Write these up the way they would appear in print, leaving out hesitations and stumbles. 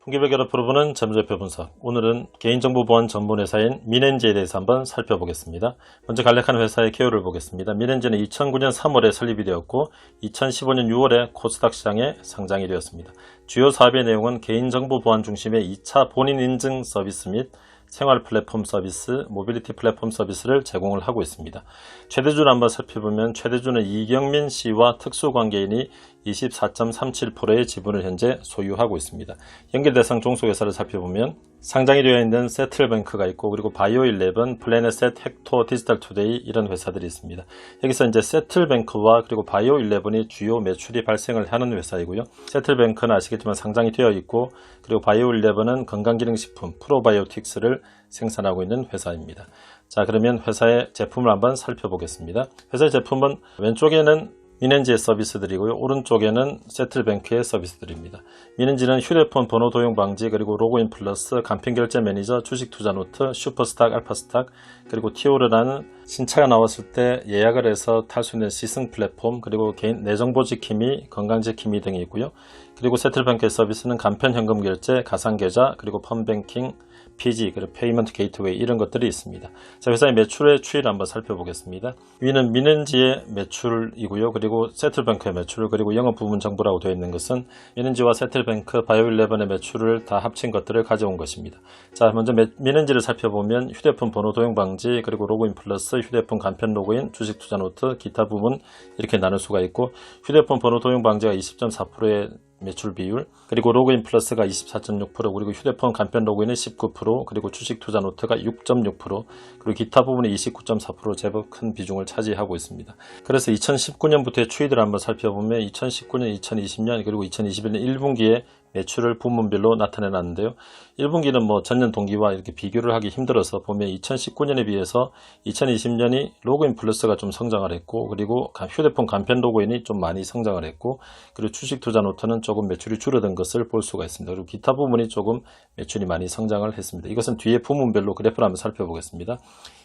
통계별 결합 풀어보는 재무제표 분석. 오늘은 개인정보 보안 전문 회사인 민엔지에 대해서 한번 살펴보겠습니다. 먼저 간략한 회사의 개요를 보겠습니다. 민엔지는 2009년 3월에 설립이 되었고 2015년 6월에 코스닥 시장에 상장이 되었습니다. 주요 사업의 내용은 개인정보 보안 중심의 2차 본인 인증 서비스 및 생활 플랫폼 서비스, 모빌리티 플랫폼 서비스를 제공을 하고 있습니다. 최대주를 한번 살펴보면 최대주는 이경민 씨와 특수관계인이 24.37%의 지분을 현재 소유하고 있습니다. 연결대상 종속회사를 살펴보면 상장이 되어 있는 세틀뱅크가 있고, 그리고 바이오11, 플래닛셋, 헥토, 디지털투데이 이런 회사들이 있습니다. 여기서 이제 세틀뱅크와 그리고 바이오11이 주요 매출이 발생을 하는 회사이고요. 세틀뱅크는 아시겠지만 상장이 되어 있고, 그리고 바이오11은 건강기능식품 프로바이오틱스를 생산하고 있는 회사입니다. 자, 그러면 회사의 제품을 한번 살펴보겠습니다. 회사의 제품은 왼쪽에는 민엔지의 서비스들이고요. 오른쪽에는 세틀뱅크의 서비스들입니다. 민엔지는 휴대폰 번호 도용 방지, 그리고 로그인 플러스, 간편결제 매니저, 주식투자 노트, 슈퍼스탁, 알파스탁, 그리고 티오르라는 신차가 나왔을 때 예약을 해서 탈 수 있는 시승 플랫폼, 그리고 개인 내정보 지킴이, 건강 지킴이 등이 있고요. 그리고 세틀뱅크의 서비스는 간편 현금 결제, 가상계좌, 그리고 펀뱅킹, PG, 그리고 페이먼트 게이트웨이 이런 것들이 있습니다. 자, 회사의 매출의 추이를 한번 살펴보겠습니다. 위는 민엔지의 매출이고요. 그리고 세틀뱅크의 매출, 그리고 영업 부문 정보라고 되어 있는 것은 민엔지와 세틀뱅크, 바이오11의 매출을 다 합친 것들을 가져온 것입니다. 자, 먼저 민엔지를 살펴보면 휴대폰 번호 도용 방지, 그리고 로그인 플러스, 휴대폰 간편 로그인, 주식 투자 노트, 기타 부문 이렇게 나눌 수가 있고, 휴대폰 번호 도용 방지가 20.4%의 매출 비율, 그리고 로그인 플러스가 24.6%, 그리고 휴대폰 간편 로그인은 19%, 그리고 주식 투자 노트가 6.6%, 그리고 기타 부분이 29.4% 제법 큰 비중을 차지하고 있습니다. 그래서 2019년부터의 추이들을 한번 살펴보면 2019년, 2020년, 그리고 2021년 1분기에 매출을 부문별로 나타내놨는데요. 1분기는 뭐 전년 동기와 이렇게 비교를 하기 힘들어서 보면 2019년에 비해서 2020년이 로그인 플러스가 좀 성장을 했고, 그리고 휴대폰 간편 로그인이 좀 많이 성장을 했고, 그리고 주식 투자 노트는 조금 매출이 줄어든 것을 볼 수가 있습니다. 그리고 기타 부분이 조금 매출이 많이 성장을 했습니다. 이것은 뒤에 부문별로 그래프를 한번 살펴보겠습니다.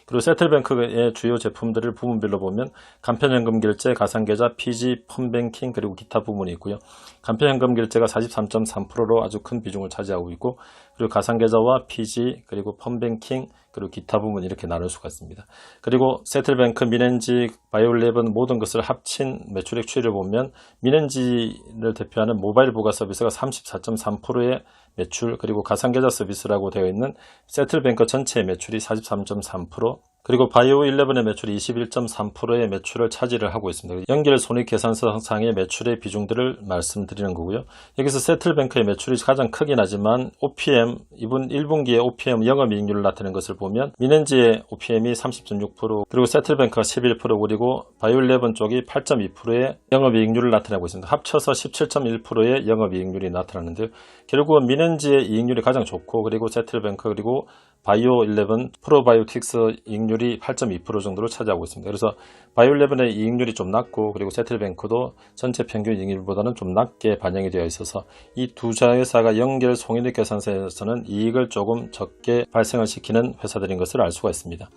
그리고 세틀뱅크의 주요 제품들을 부문별로 보면 간편현금 결제, 가상계좌, PG, 펀뱅킹, 그리고 기타 부문이 있고요. 간편현금 결제가 43.3%로 아주 큰 비중을 차지하고 있고, 그리고 가상계좌와 PG, 그리고 펀뱅킹, 그리고 기타 부문 이렇게 나눌 수가 있습니다. 그리고 세틀뱅크, 민엔지, 바이오11 모든 것을 합친 매출액 추이를 보면 민엔지를 대표하는 모바일 부가 서비스가 34.3%의 매출, 그리고 가상계좌 서비스라고 되어 있는 세틀뱅크 전체의 매출이 43.3%, 그리고 바이오11의 매출이 21.3%의 매출을 차지를 하고 있습니다. 연결 손익계산서상의 매출의 비중들을 말씀드리는 거고요. 여기서 세틀뱅크의 매출이 가장 크긴 하지만 OPM, 이번 1분기의 OPM 영업이익률을 나타낸 것을 보면 민엔지의 OPM이 30.6%, 그리고 세틀뱅크가 11%, 그리고 바이오11 쪽이 8.2%의 영업이익률을 나타내고 있습니다. 합쳐서 17.1%의 영업이익률이 나타나는데요. 결국은 민엔지의 이익률이 가장 좋고, 그리고 세틀뱅크, 그리고 바이오11 프로바이오틱스 이익률이 8.2% 정도를 차지하고 있습니다. 그래서 바이오11의 이익률이 좀 낮고, 그리고 세틀뱅크도 전체 평균 이익률보다는 좀 낮게 반영이 되어 있어서 이 두 자회사가 연결 손익계산서에서는 이익을 조금 적게 발생을 시키는 회사들인 것을 알 수가 있습니다.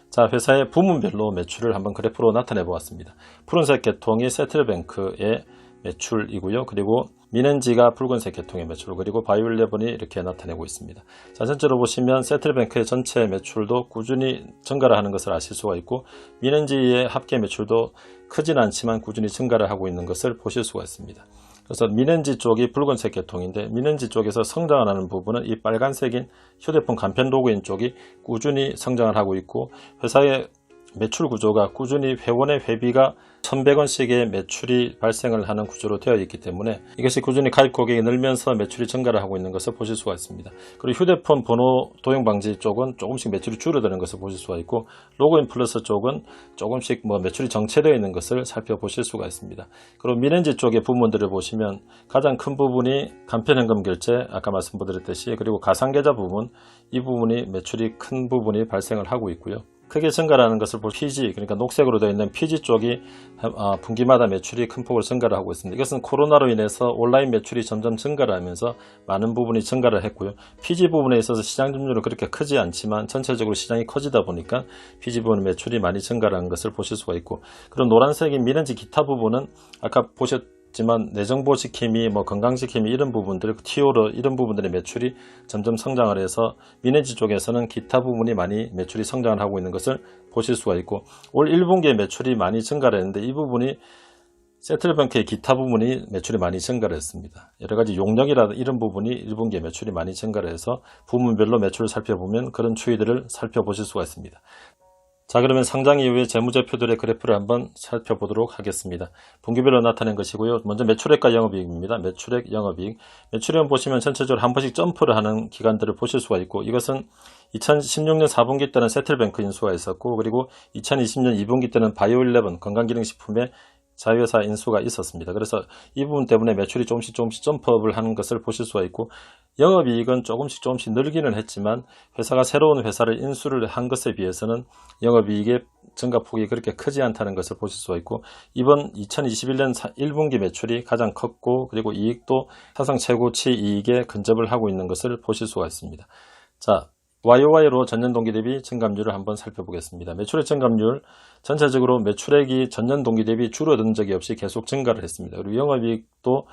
자, 회사의 부문별로 매출을 한번 그래프로 나타내 보았습니다. 푸른색 계통이 세틀뱅크의 매출이고요. 그리고 민엔지가 붉은색 계통의 매출, 그리고 바이오11이 이렇게 나타내고 있습니다. 자, 전체로 보시면 세틀뱅크의 전체 매출도 꾸준히 증가를 하는 것을 아실 수가 있고, 민엔지의 합계 매출도 크진 않지만 꾸준히 증가를 하고 있는 것을 보실 수가 있습니다. 그래서 민엔지 쪽이 붉은색 계통인데, 민엔지 쪽에서 성장을 하는 부분은 이 빨간색인 휴대폰 간편 로그인 쪽이 꾸준히 성장을 하고 있고, 회사의 매출 구조가 꾸준히 회원의 회비가 1,100원씩의 매출이 발생을 하는 구조로 되어 있기 때문에 이것이 꾸준히 가입 고객이 늘면서 매출이 증가를 하고 있는 것을 보실 수가 있습니다. 그리고 휴대폰 번호 도용 방지 쪽은 조금씩 매출이 줄어드는 것을 보실 수가 있고, 로그인 플러스 쪽은 조금씩 매출이 정체되어 있는 것을 살펴보실 수가 있습니다. 그리고 민엔지 쪽의 부문들을 보시면 가장 큰 부분이 간편현금 결제, 아까 말씀드렸듯이, 그리고 가상계좌 부분, 이 부분이 매출이 큰 부분이 발생을 하고 있고요. 크게 증가하는 것을 볼 PG, 그러니까 녹색으로 되어 있는 PG 쪽이 분기마다 매출이 큰 폭으로 증가를 하고 있습니다. 이것은 코로나로 인해서 온라인 매출이 점점 증가를 하면서 많은 부분이 증가를 했고요. PG 부분에 있어서 시장 점유율은 그렇게 크지 않지만 전체적으로 시장이 커지다 보니까 PG 부분 매출이 많이 증가를 한 것을 보실 수가 있고, 그리고 노란색인 민엔지 기타 부분은 아까 있지만 내정보지킴이, 건강지킴이 이런 부분들, 티오르 이런 부분들의 매출이 점점 성장을 해서 미넨지 쪽에서는 기타 부분이 많이 매출이 성장을 하고 있는 것을 보실 수가 있고, 올 1분기에 매출이 많이 증가를 했는데 이 부분이 세틀뱅크의 기타 부분이 매출이 많이 증가를 했습니다. 여러가지 용역이라든 이런 부분이 1분기에 매출이 많이 증가를 해서 부문별로 매출을 살펴보면 그런 추이들을 살펴보실 수가 있습니다. 자, 그러면 상장 이후의 재무제표들의 그래프를 한번 살펴보도록 하겠습니다. 분기별로 나타낸 것이고요. 먼저 매출액과 영업이익입니다. 매출액, 영업이익. 매출액 보시면 전체적으로 한 번씩 점프를 하는 기간들을 보실 수가 있고, 이것은 2016년 4분기 때는 세틀뱅크 인수가 있었고, 그리고 2020년 2분기 때는 바이오11 건강기능식품의 자회사 인수가 있었습니다. 그래서 이 부분 때문에 매출이 조금씩 점프업을 하는 것을 보실 수가 있고, 영업이익은 조금씩 늘기는 했지만 회사가 새로운 회사를 인수를 한 것에 비해서는 영업이익의 증가폭이 그렇게 크지 않다는 것을 보실 수가 있고, 이번 2021년 1분기 매출이 가장 컸고, 그리고 이익도 사상 최고치 이익에 근접을 하고 있는 것을 보실 수가 있습니다. 자, YOY로 전년 동기 대비 증감률을 한번 살펴보겠습니다. 매출액 증감률, 전체적으로 매출액이 전년 동기 대비 줄어든 적이 없이 계속 증가를 했습니다. 그리고 영업이익도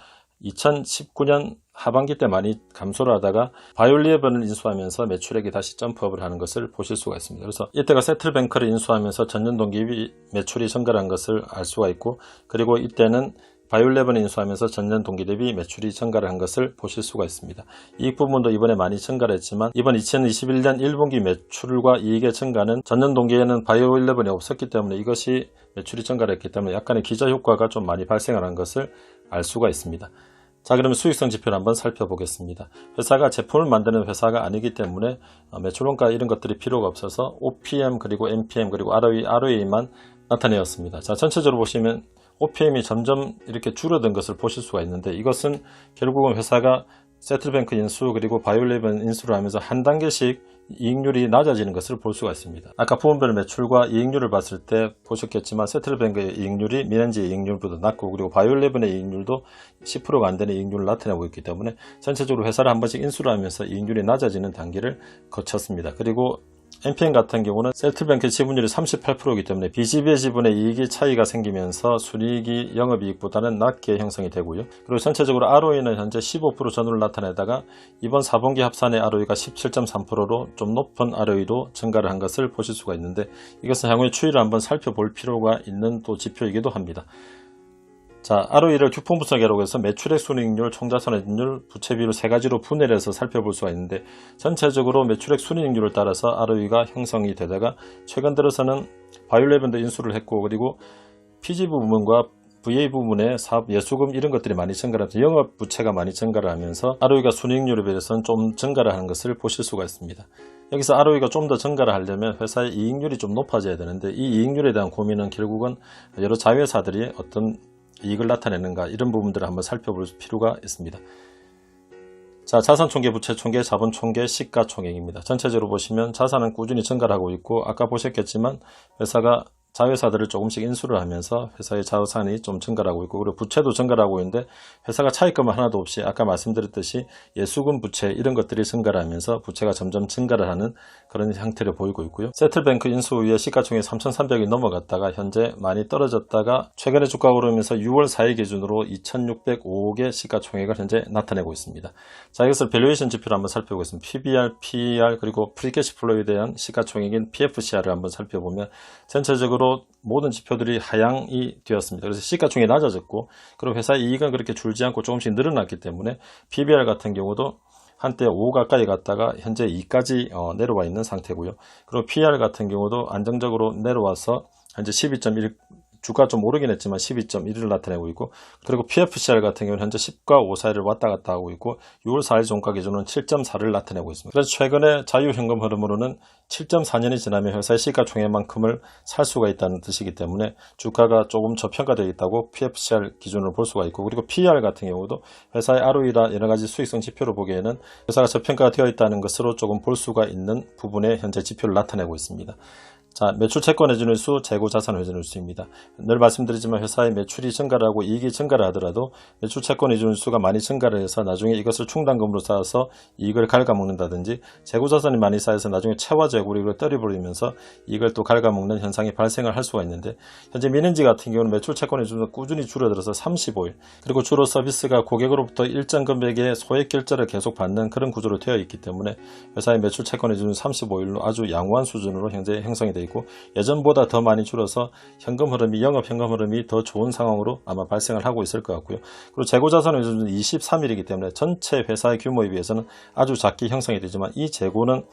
2019년 하반기 때 많이 감소를 하다가 바이오11을 인수하면서 매출액이 다시 점프업을 하는 것을 보실 수가 있습니다. 그래서 이때가 세틀뱅크를 인수하면서 전년 동기 대비 매출이 증가한 것을 알 수가 있고, 그리고 이때는 바이오11을 인수하면서 전년 동기 대비 매출이 증가를 한 것을 보실 수가 있습니다. 이익 부분도 이번에 많이 증가를 했지만 이번 2021년 1분기 매출과 이익의 증가는 전년 동기에는 바이오11이 없었기 때문에 이것이 매출이 증가를 했기 때문에 약간의 기저효과가 좀 많이 발생하는 것을 알 수가 있습니다. 자, 그러면 수익성 지표를 한번 살펴보겠습니다. 회사가 제품을 만드는 회사가 아니기 때문에 매출원가 이런 것들이 필요가 없어서 OPM 그리고 MPM 그리고 ROE만 나타내었습니다. 자, 전체적으로 보시면 OPM이 점점 이렇게 줄어든 것을 보실 수가 있는데, 이것은 결국은 회사가 세틀뱅크 인수 그리고 바이오11 인수를 하면서 한 단계씩 이익률이 낮아지는 것을 볼 수가 있습니다. 아까 부문별 매출과 이익률을 봤을 때 보셨겠지만 세틀뱅크의 이익률이 미넨지의 이익률보다 낮고, 그리고 바이오11의 이익률도 10%가 안 되는 이익률을 나타내고 있기 때문에 전체적으로 회사를 한 번씩 인수를 하면서 이익률이 낮아지는 단계를 거쳤습니다. 그리고 MPM 같은 경우는 세틀뱅크 지분율이 38%이기 때문에 비지배 지분의 이익이 차이가 생기면서 순이익이 영업이익보다는 낮게 형성이 되고요. 그리고 전체적으로 ROE는 현재 15% 전후를 나타내다가 이번 4분기 합산의 ROE가 17.3%로 좀 높은 ROE로 증가를 한 것을 보실 수가 있는데, 이것은 향후의 추이를 한번 살펴볼 필요가 있는 또 지표이기도 합니다. 자, ROE를 규품 분석이라고 해서 매출액, 순이익률, 총자산익률, 부채비율 세 가지로 분해를 해서 살펴볼 수가 있는데, 전체적으로 매출액, 순이익률을 따라서 ROE가 형성이 되다가 최근 들어서는 바이오11도 인수를 했고, 그리고 PG 부문과 VA 부문의 사업 예수금 이런 것들이 많이 증가를 하면서 영업 부채가 많이 증가를 하면서 ROE가 순이익률에 비해서는 좀 증가를 하는 것을 보실 수가 있습니다. 여기서 ROE가 좀 더 증가를 하려면 회사의 이익률이 좀 높아져야 되는데, 이 이익률에 대한 고민은 결국은 여러 자회사들이 어떤 이익을 나타내는가 이런 부분들을 한번 살펴볼 필요가 있습니다. 자, 자산총계, 부채총계, 자본총계, 시가총액입니다. 전체적으로 보시면 자산은 꾸준히 증가를 하고 있고, 아까 보셨겠지만 회사가 자회사들을 조금씩 인수를 하면서 회사의 자산이 좀 증가를 하고 있고, 그리고 부채도 증가를 하고 있는데 회사가 차입금은 하나도 없이 아까 말씀드렸듯이 예수금 부채 이런 것들이 증가를 하면서 부채가 점점 증가를 하는 그런 형태를 보이고 있고요. 세틀뱅크 인수 후에 시가총액 3,300이 넘어갔다가 현재 많이 떨어졌다가 최근에 주가가 오르면서 6월 4일 기준으로 2,605억의 시가총액을 현재 나타내고 있습니다. 자, 이것을 밸류에이션 지표를 한번 살펴보겠습니다. PBR, PER 그리고 프리캐시플로우에 대한 시가총액인 PFCR을 한번 살펴보면 전체적으로 모든 지표들이 하향이 되었습니다. 그래서 시가총액이 낮아졌고, 그리고 회사의 이익은 그렇게 줄지 않고 조금씩 늘어났기 때문에 PBR 같은 경우도 한때 5 가까이 갔다가 현재 2까지 내려와 있는 상태고요. 그리고 PER 같은 경우도 안정적으로 내려와서 현재 12.1, 주가 좀 오르긴 했지만 12.1을 나타내고 있고, 그리고 PFCR 같은 경우는 현재 10과 5 사이를 왔다 갔다 하고 있고 6월 4일 종가 기준으로는 7.4를 나타내고 있습니다. 그래서 최근에 자유현금 흐름으로는 7.4년이 지나면 회사의 시가총액만큼을 살 수가 있다는 뜻이기 때문에 주가가 조금 저평가되어 있다고 PFCR 기준으로 볼 수가 있고, 그리고 PER 같은 경우도 회사의 ROE나 여러가지 수익성 지표로 보기에는 회사가 저평가되어 있다는 것으로 조금 볼 수가 있는 부분에 현재 지표를 나타내고 있습니다. 자, 매출 채권 회전율 수, 재고 자산 회전율 수입니다. 늘 말씀드리지만 회사의 매출이 증가를 하고 이익이 증가를 하더라도 매출 채권 회전율 수가 많이 증가를 해서 나중에 이것을 충당금으로 쌓아서 이익을 갉아먹는다든지 재고 자산이 많이 쌓여서 나중에 채화 재고로 이걸 떨어버리면서 이걸 또 갉아먹는 현상이 발생을 할 수가 있는데, 현재 미넨지 같은 경우는 매출 채권 회전율이 꾸준히 줄어들어서 35일, 그리고 주로 서비스가 고객으로부터 일정 금액의 소액 결제를 계속 받는 그런 구조로 되어 있기 때문에 회사의 매출 채권 회전율 35일로 아주 양호한 수준으로 현재 형성이 되어 있고, 예전보다 더 많이 줄어서 현금 흐름이, 영업 현금 흐름이 더 좋은 상황으로 아마 발생을 하고 있을 것 같고요. 그리고 재고 자산 회전율은 23일이기 때문에 전체 회사의 규모에 비해서는 아주 작게 형성이 되지만, 이 재고는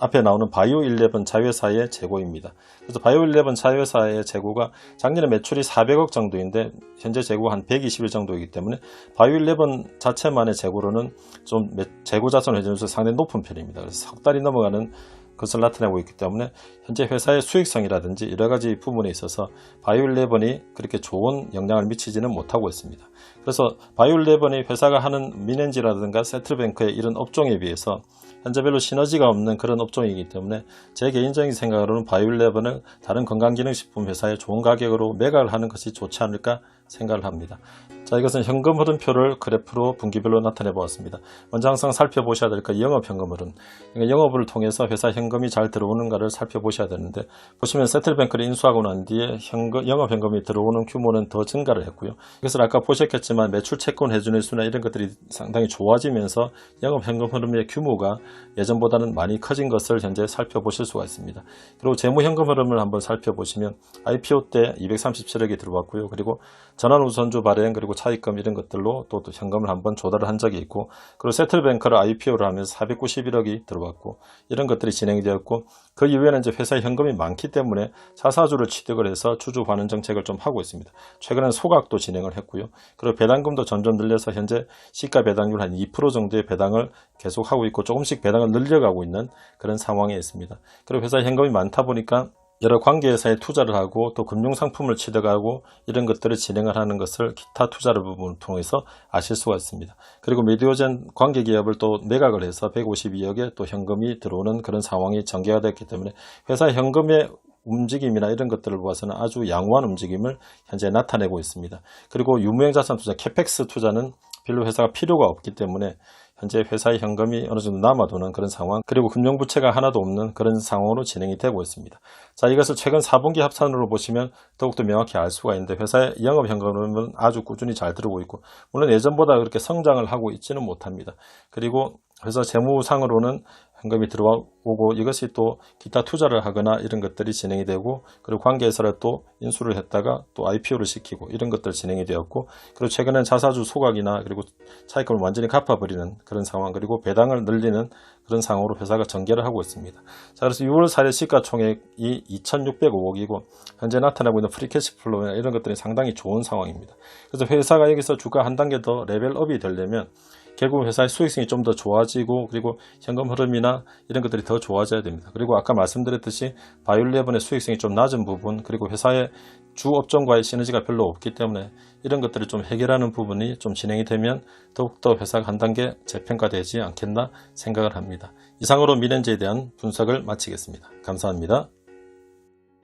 앞에 나오는 바이오11 자회사의 재고입니다. 그래서 바이오11 자회사의 재고가 작년에 매출이 400억 정도인데 현재 재고가 한 120일 정도이기 때문에 바이오11 자체만의 재고로는 좀 재고 자산 회전율이 상당히 높은 편입니다. 그래서 석 달이 넘어가는 것을 나타내고 있기 때문에 현재 회사의 수익성이라든지 여러가지 부분에 있어서 바이오11이 그렇게 좋은 영향을 미치지는 못하고 있습니다. 그래서 바이오11이 회사가 하는 미넨지라든가 세틀뱅크의 이런 업종에 비해서 현재 별로 시너지가 없는 그런 업종이기 때문에 제 개인적인 생각으로는 바이오11을 다른 건강기능식품 회사에 좋은 가격으로 매각을 하는 것이 좋지 않을까 생각을 합니다. 자, 이것은 현금 흐름표를 그래프로 분기별로 나타내 보았습니다. 먼저 항상 살펴보셔야 될 거 영업 현금 흐름. 그러니까 영업을 통해서 회사 현금이 잘 들어오는가를 살펴보셔야 되는데, 보시면 세틀뱅크를 인수하고 난 뒤에 영업 현금이 들어오는 규모는 더 증가를 했고요. 이것을 아까 보셨겠지만 매출 채권 회전율 수나 이런 것들이 상당히 좋아지면서 영업 현금 흐름의 규모가 예전보다는 많이 커진 것을 현재 살펴보실 수가 있습니다. 그리고 재무 현금 흐름을 한번 살펴보시면 IPO 때 237억이 들어왔고요. 그리고 전환우선주 발행, 그리고 차입금 이런 것들로 또 현금을 한번 조달을 한 적이 있고, 그리고 세틀뱅크를 IPO를 하면서 491억이 들어왔고, 이런 것들이 진행이 되었고, 그 이후에는 이제 회사에 현금이 많기 때문에 자사주를 취득을 해서 주주 환원 정책을 좀 하고 있습니다. 최근에는 소각도 진행을 했고요. 그리고 배당금도 점점 늘려서 현재 시가 배당률 한 2% 정도의 배당을 계속 하고 있고, 조금씩 배당을 늘려가고 있는 그런 상황에 있습니다. 그리고 회사에 현금이 많다 보니까 여러 관계회사에 투자를 하고 또 금융상품을 취득하고 이런 것들을 진행을 하는 것을 기타 투자를 부분을 통해서 아실 수가 있습니다. 그리고 메디오젠 관계기업을 또 매각을 해서 152억에 또 현금이 들어오는 그런 상황이 전개가 됐기 때문에 회사 현금의 움직임이나 이런 것들을 보아서는 아주 양호한 움직임을 현재 나타내고 있습니다. 그리고 유무형자산 투자, 캐펙스 투자는 별로 회사가 필요가 없기 때문에 현재 회사의 현금이 어느 정도 남아도는 그런 상황, 그리고 금융부채가 하나도 없는 그런 상황으로 진행이 되고 있습니다. 자, 이것을 최근 4분기 합산으로 보시면 더욱더 명확히 알 수가 있는데, 회사의 영업 현금은 아주 꾸준히 잘 들어오고 있고, 물론 예전보다 그렇게 성장을 하고 있지는 못합니다. 그리고 회사 재무상으로는 현금이 들어오고, 이것이 또 기타 투자를 하거나 이런 것들이 진행이 되고, 그리고 관계회사를 또 인수를 했다가 또 IPO를 시키고 이런 것들 진행이 되었고, 그리고 최근엔 자사주 소각이나 그리고 차익금을 완전히 갚아버리는 그런 상황, 그리고 배당을 늘리는 그런 상황으로 회사가 전개를 하고 있습니다. 자, 그래서 6월 4일 시가총액이 2,605억이고 현재 나타나고 있는 프리캐시 플로우나 이런 것들이 상당히 좋은 상황입니다. 그래서 회사가 여기서 주가 한 단계 더 레벨업이 되려면 결국 회사의 수익성이 좀 더 좋아지고, 그리고 현금 흐름이나 이런 것들이 더 좋아져야 됩니다. 그리고 아까 말씀드렸듯이 바이오11의 수익성이 좀 낮은 부분, 그리고 회사의 주 업종과의 시너지가 별로 없기 때문에 이런 것들을 좀 해결하는 부분이 좀 진행이 되면 더욱더 회사가 한 단계 재평가되지 않겠나 생각을 합니다. 이상으로 미넨지에 대한 분석을 마치겠습니다. 감사합니다.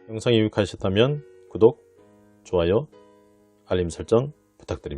영상이 유익하셨다면 구독, 좋아요, 알림 설정 부탁드립니다.